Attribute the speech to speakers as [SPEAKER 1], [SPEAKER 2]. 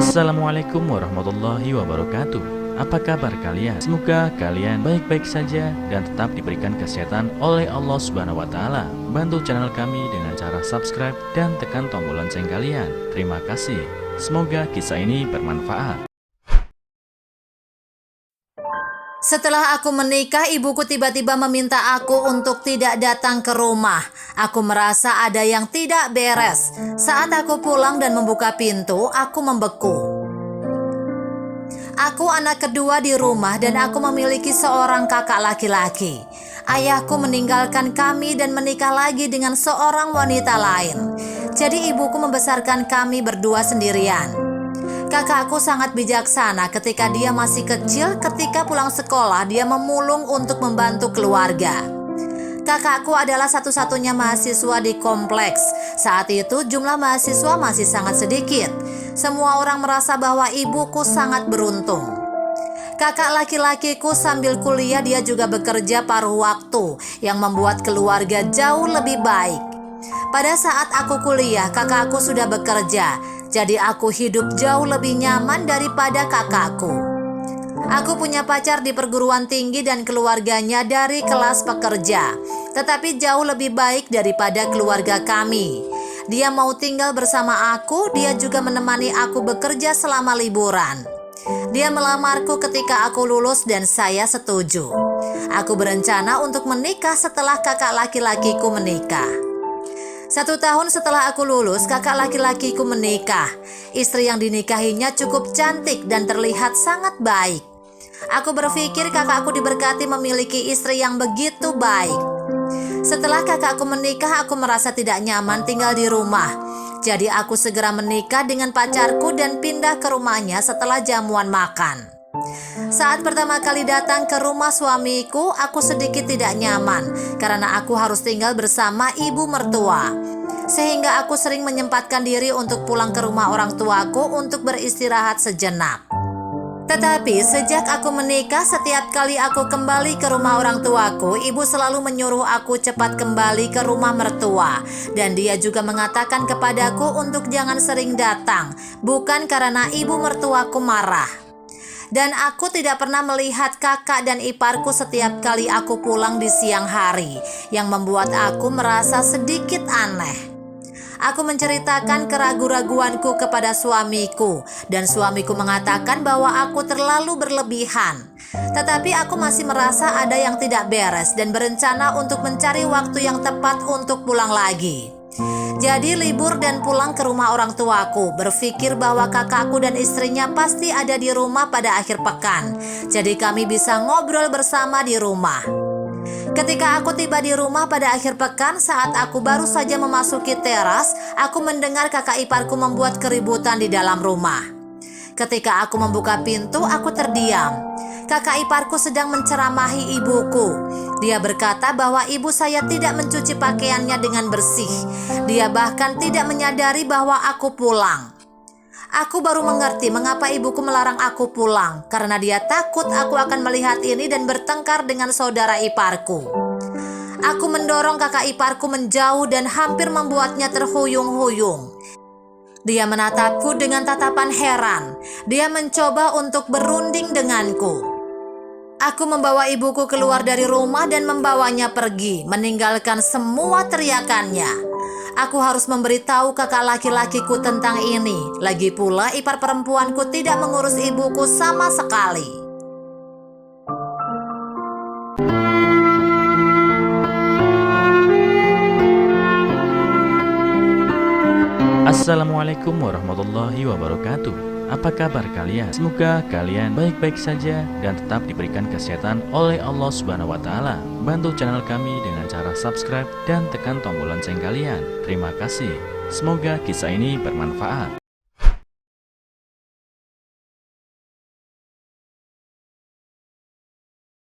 [SPEAKER 1] Assalamualaikum warahmatullahi wabarakatuh. Apa kabar kalian? Semoga kalian baik-baik saja dan tetap diberikan kesehatan oleh Allah Subhanahu wa Ta'ala. Bantu channel kami dengan cara subscribe dan tekan tombol lonceng kalian. Terima kasih. Semoga kisah ini bermanfaat.
[SPEAKER 2] Setelah aku menikah, ibuku tiba-tiba meminta aku untuk tidak datang ke rumah. Aku merasa ada yang tidak beres. Saat aku pulang dan membuka pintu, aku membeku. Aku anak kedua di rumah dan aku memiliki seorang kakak laki-laki. Ayahku meninggalkan kami dan menikah lagi dengan seorang wanita lain. Jadi ibuku membesarkan kami berdua sendirian. Kakakku sangat bijaksana ketika dia masih kecil. Ketika pulang sekolah, dia memulung untuk membantu keluarga. Kakakku adalah satu-satunya mahasiswa di kompleks. Saat itu jumlah mahasiswa masih sangat sedikit. Semua orang merasa bahwa ibuku sangat beruntung. Kakak laki-lakiku sambil kuliah dia juga bekerja paruh waktu yang membuat keluarga jauh lebih baik. Pada saat aku kuliah, kakakku sudah bekerja. Jadi aku hidup jauh lebih nyaman daripada kakakku. Aku punya pacar di perguruan tinggi dan keluarganya dari kelas pekerja. Tetapi jauh lebih baik daripada keluarga kami. Dia mau tinggal bersama aku, dia juga menemani aku bekerja selama liburan. Dia melamarku ketika aku lulus dan saya setuju. Aku berencana untuk menikah setelah kakak laki-lakiku menikah. 1 tahun setelah aku lulus, kakak laki-lakiku menikah. Istri yang dinikahinya cukup cantik dan terlihat sangat baik. Aku berpikir kakakku diberkati memiliki istri yang begitu baik. Setelah kakakku menikah, aku merasa tidak nyaman tinggal di rumah. Jadi aku segera menikah dengan pacarku dan pindah ke rumahnya setelah jamuan makan. Saat pertama kali datang ke rumah suamiku, aku sedikit tidak nyaman karena aku harus tinggal bersama ibu mertua. Sehingga aku sering menyempatkan diri untuk pulang ke rumah orang tuaku untuk beristirahat sejenak. Tetapi sejak aku menikah, setiap kali aku kembali ke rumah orang tuaku, ibu selalu menyuruh aku cepat kembali ke rumah mertua. Dan dia juga mengatakan kepadaku untuk jangan sering datang, bukan karena ibu mertuaku marah. Dan aku tidak pernah melihat kakak dan iparku setiap kali aku pulang di siang hari, yang membuat aku merasa sedikit aneh. Aku menceritakan keraguan-raguanku kepada suamiku, dan suamiku mengatakan bahwa aku terlalu berlebihan. Tetapi aku masih merasa ada yang tidak beres dan berencana untuk mencari waktu yang tepat untuk pulang lagi. Jadi libur dan pulang ke rumah orang tuaku, berpikir bahwa kakakku dan istrinya pasti ada di rumah pada akhir pekan. Jadi kami bisa ngobrol bersama di rumah. Ketika aku tiba di rumah pada akhir pekan, saat aku baru saja memasuki teras, aku mendengar kakak iparku membuat keributan di dalam rumah. Ketika aku membuka pintu, aku terdiam. Kakak iparku sedang menceramahi ibuku. Dia berkata bahwa ibu saya tidak mencuci pakaiannya dengan bersih. Dia bahkan tidak menyadari bahwa aku pulang. Aku baru mengerti mengapa ibuku melarang aku pulang, karena dia takut aku akan melihat ini dan bertengkar dengan saudara iparku. Aku mendorong kakak iparku menjauh dan hampir membuatnya terhuyung-huyung. Dia menatapku dengan tatapan heran. Dia mencoba untuk berunding denganku. Aku membawa ibuku keluar dari rumah dan membawanya pergi, meninggalkan semua teriakannya. Aku harus memberitahu kakak laki-lakiku tentang ini. Lagi pula ipar perempuanku tidak mengurus ibuku sama sekali.
[SPEAKER 1] Assalamualaikum warahmatullahi wabarakatuh. Apa kabar kalian? Semoga kalian baik-baik saja dan tetap diberikan kesehatan oleh Allah Subhanahu wa Ta'ala. Bantu channel kami dengan cara subscribe dan tekan tombol lonceng kalian. Terima kasih. Semoga kisah ini bermanfaat.